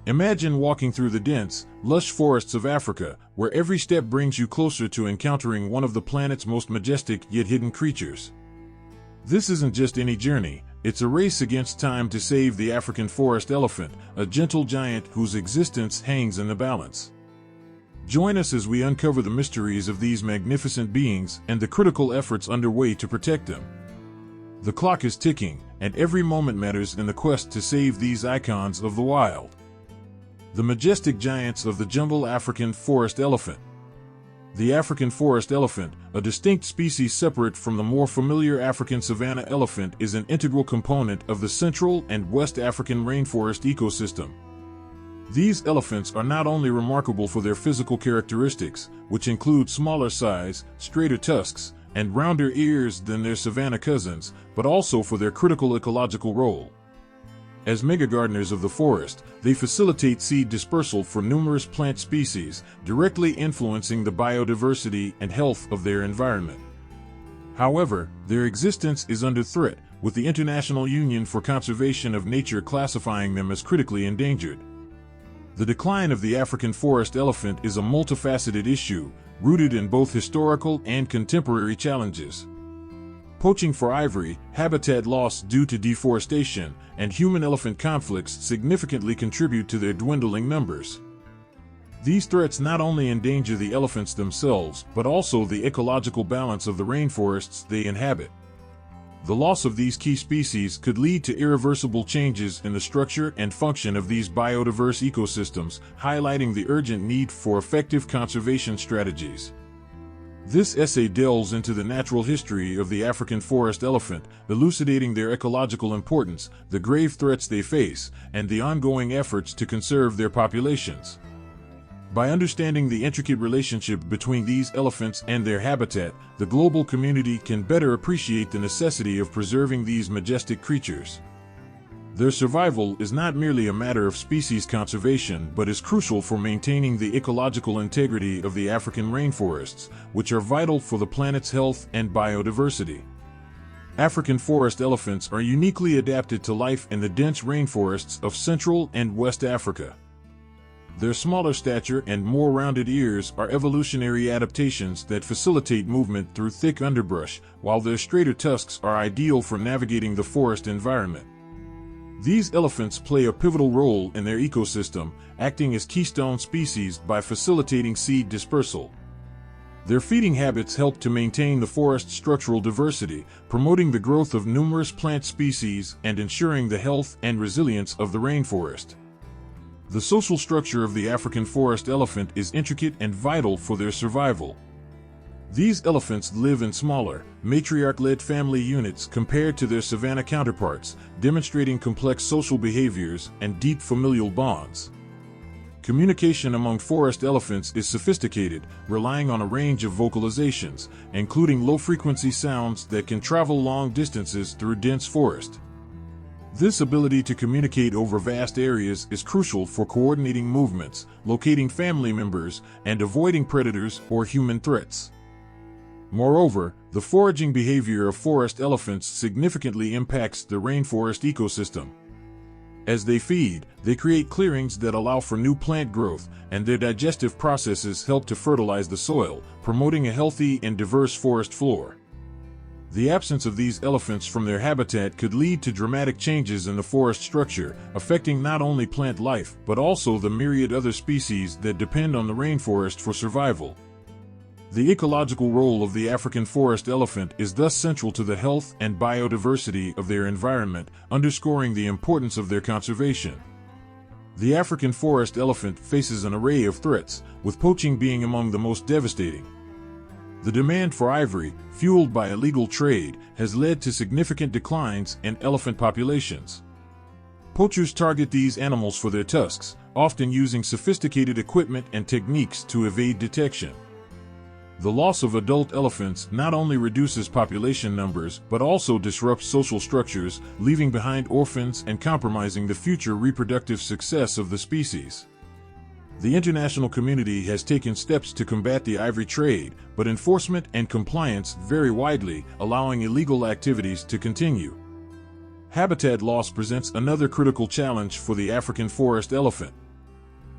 Imagine walking through the dense, lush forests of Africa, where every step brings you closer to encountering one of the planet's most majestic yet hidden creatures. This isn't just any journey, it's a race against time to save the African forest elephant, a gentle giant whose existence hangs in the balance. Join us as we uncover the mysteries of these magnificent beings and the critical efforts underway to protect them. The clock is ticking, and every moment matters in the quest to save these icons of the wild. The majestic giants of the jungle African forest elephant. The African forest elephant, a distinct species separate from the more familiar African savanna elephant, is an integral component of the Central and West African rainforest ecosystem. These elephants are not only remarkable for their physical characteristics, which include smaller size, straighter tusks, and rounder ears than their savanna cousins, but also for their critical ecological role. As mega-gardeners of the forest, they facilitate seed dispersal for numerous plant species, directly influencing the biodiversity and health of their environment. However, their existence is under threat, with the International Union for Conservation of Nature classifying them as critically endangered. The decline of the African forest elephant is a multifaceted issue, rooted in both historical and contemporary challenges. Poaching for ivory, habitat loss due to deforestation, and human-elephant conflicts significantly contribute to their dwindling numbers. These threats not only endanger the elephants themselves, but also the ecological balance of the rainforests they inhabit. The loss of these key species could lead to irreversible changes in the structure and function of these biodiverse ecosystems, highlighting the urgent need for effective conservation strategies. This essay delves into the natural history of the African forest elephant, elucidating their ecological importance, the grave threats they face, and the ongoing efforts to conserve their populations. By understanding the intricate relationship between these elephants and their habitat, the global community can better appreciate the necessity of preserving these majestic creatures. Their survival is not merely a matter of species conservation but is crucial for maintaining the ecological integrity of the African rainforests, which are vital for the planet's health and biodiversity. African forest elephants are uniquely adapted to life in the dense rainforests of Central and West Africa. Their smaller stature and more rounded ears are evolutionary adaptations that facilitate movement through thick underbrush, while their straighter tusks are ideal for navigating the forest environment. These elephants play a pivotal role in their ecosystem, acting as keystone species by facilitating seed dispersal. Their feeding habits help to maintain the forest's structural diversity, promoting the growth of numerous plant species and ensuring the health and resilience of the rainforest. The social structure of the African forest elephant is intricate and vital for their survival. These elephants live in smaller, matriarch-led family units compared to their savanna counterparts, demonstrating complex social behaviors and deep familial bonds. Communication among forest elephants is sophisticated, relying on a range of vocalizations, including low-frequency sounds that can travel long distances through dense forest. This ability to communicate over vast areas is crucial for coordinating movements, locating family members, and avoiding predators or human threats. Moreover, the foraging behavior of forest elephants significantly impacts the rainforest ecosystem. As they feed, they create clearings that allow for new plant growth, and their digestive processes help to fertilize the soil, promoting a healthy and diverse forest floor. The absence of these elephants from their habitat could lead to dramatic changes in the forest structure, affecting not only plant life but also the myriad other species that depend on the rainforest for survival. The ecological role of the African forest elephant is thus central to the health and biodiversity of their environment, underscoring the importance of their conservation. The African forest elephant faces an array of threats, with poaching being among the most devastating. The demand for ivory, fueled by illegal trade, has led to significant declines in elephant populations. Poachers target these animals for their tusks, often using sophisticated equipment and techniques to evade detection. The loss of adult elephants not only reduces population numbers but also disrupts social structures, leaving behind orphans and compromising the future reproductive success of the species. The international community has taken steps to combat the ivory trade, but enforcement and compliance vary widely, allowing illegal activities to continue. Habitat loss presents another critical challenge for the African forest elephant.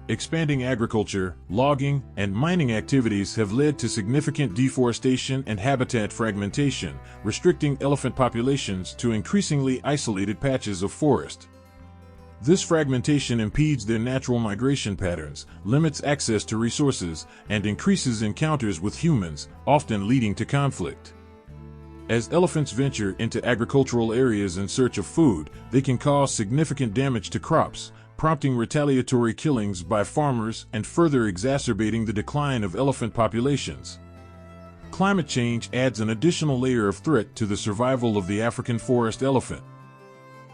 Expanding agriculture, logging, and mining activities have led to significant deforestation and habitat fragmentation, restricting elephant populations to increasingly isolated patches of forest. This fragmentation impedes their natural migration patterns, limits access to resources, and increases encounters with humans, often leading to conflict. As elephants venture into agricultural areas in search of food, they can cause significant damage to crops, prompting retaliatory killings by farmers and further exacerbating the decline of elephant populations. Climate change adds an additional layer of threat to the survival of the African forest elephant.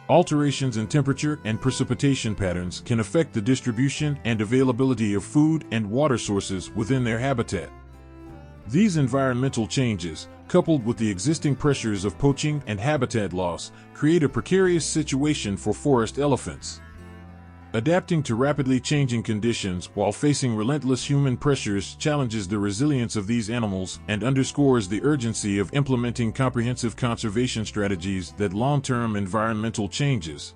Alterations in temperature and precipitation patterns can affect the distribution and availability of food and water sources within their habitat. These environmental changes, coupled with the existing pressures of poaching and habitat loss, create a precarious situation for forest elephants. Adapting to rapidly changing conditions while facing relentless human pressures challenges the resilience of these animals and underscores the urgency of implementing comprehensive conservation strategies that long-term environmental changes.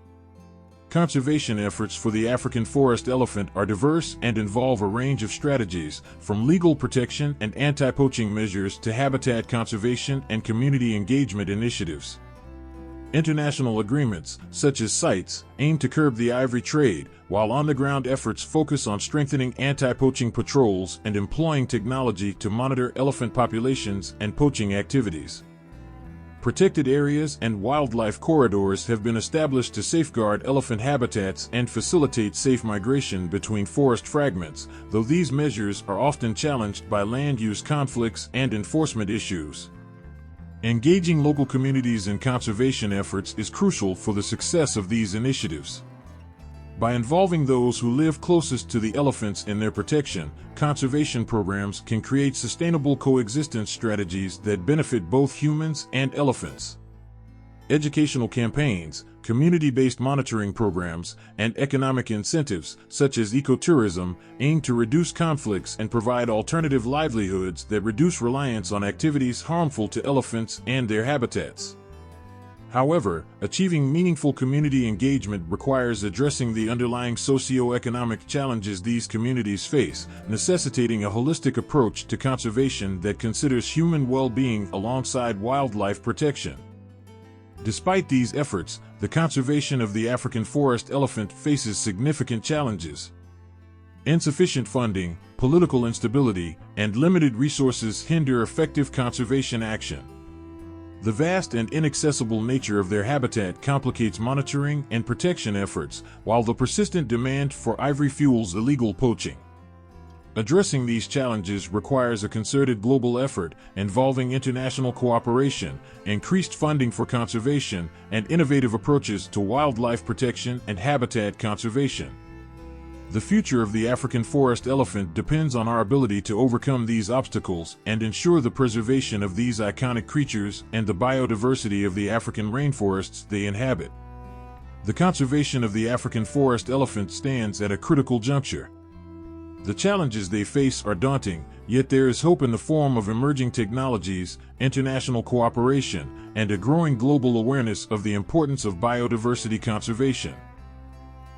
Conservation efforts for the African forest elephant are diverse and involve a range of strategies, from legal protection and anti-poaching measures to habitat conservation and community engagement initiatives. International agreements, such as CITES, aim to curb the ivory trade, while on-the-ground efforts focus on strengthening anti-poaching patrols and employing technology to monitor elephant populations and poaching activities. Protected areas and wildlife corridors have been established to safeguard elephant habitats and facilitate safe migration between forest fragments, though these measures are often challenged by land use conflicts and enforcement issues. Engaging local communities in conservation efforts is crucial for the success of these initiatives. By involving those who live closest to the elephants in their protection, conservation programs can create sustainable coexistence strategies that benefit both humans and elephants. Educational campaigns, community-based monitoring programs, and economic incentives, such as ecotourism, aim to reduce conflicts and provide alternative livelihoods that reduce reliance on activities harmful to elephants and their habitats. However, achieving meaningful community engagement requires addressing the underlying socio-economic challenges these communities face, necessitating a holistic approach to conservation that considers human well-being alongside wildlife protection. Despite these efforts, the conservation of the African forest elephant faces significant challenges. Insufficient funding, political instability, and limited resources hinder effective conservation action. The vast and inaccessible nature of their habitat complicates monitoring and protection efforts, while the persistent demand for ivory fuels illegal poaching. Addressing these challenges requires a concerted global effort involving international cooperation, increased funding for conservation, and innovative approaches to wildlife protection and habitat conservation. The future of the African forest elephant depends on our ability to overcome these obstacles and ensure the preservation of these iconic creatures and the biodiversity of the African rainforests they inhabit. The conservation of the African forest elephant stands at a critical juncture. The challenges they face are daunting, yet there is hope in the form of emerging technologies, international cooperation, and a growing global awareness of the importance of biodiversity conservation.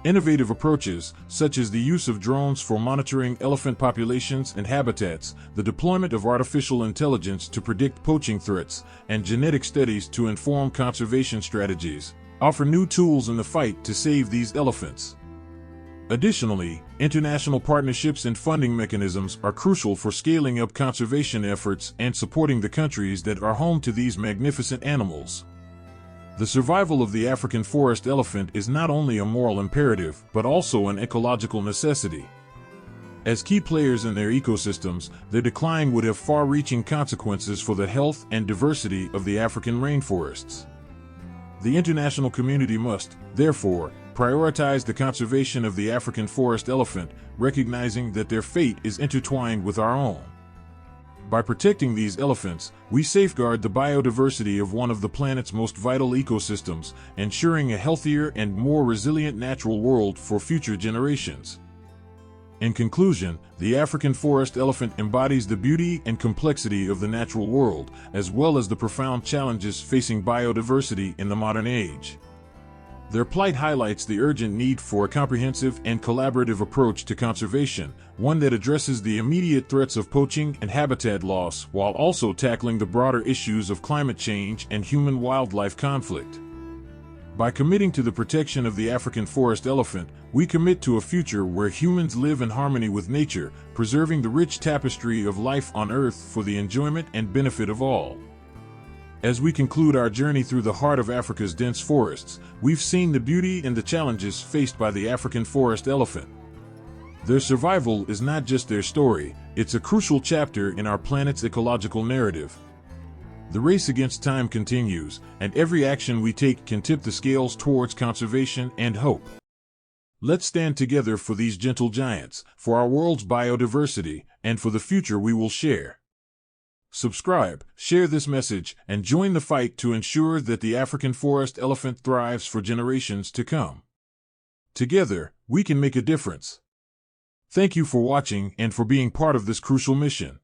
Innovative approaches, such as the use of drones for monitoring elephant populations and habitats, the deployment of artificial intelligence to predict poaching threats, and genetic studies to inform conservation strategies, offer new tools in the fight to save these elephants. Additionally, international partnerships and funding mechanisms are crucial for scaling up conservation efforts and supporting the countries that are home to these magnificent animals. The survival of the African forest elephant is not only a moral imperative, but also an ecological necessity. As key players in their ecosystems, their decline would have far-reaching consequences for the health and diversity of the African rainforests. The international community must, therefore, prioritize the conservation of the African forest elephant, recognizing that their fate is intertwined with our own. By protecting these elephants, we safeguard the biodiversity of one of the planet's most vital ecosystems, ensuring a healthier and more resilient natural world for future generations. In conclusion, the African forest elephant embodies the beauty and complexity of the natural world, as well as the profound challenges facing biodiversity in the modern age. Their plight highlights the urgent need for a comprehensive and collaborative approach to conservation, one that addresses the immediate threats of poaching and habitat loss while also tackling the broader issues of climate change and human-wildlife conflict. By committing to the protection of the African forest elephant, we commit to a future where humans live in harmony with nature, preserving the rich tapestry of life on Earth for the enjoyment and benefit of all. As we conclude our journey through the heart of Africa's dense forests, we've seen the beauty and the challenges faced by the African forest elephant. Their survival is not just their story, it's a crucial chapter in our planet's ecological narrative. The race against time continues, and every action we take can tip the scales towards conservation and hope. Let's stand together for these gentle giants, for our world's biodiversity, and for the future we will share. Subscribe, share this message, and join the fight to ensure that the African forest elephant thrives for generations to come. Together, we can make a difference. Thank you for watching and for being part of this crucial mission.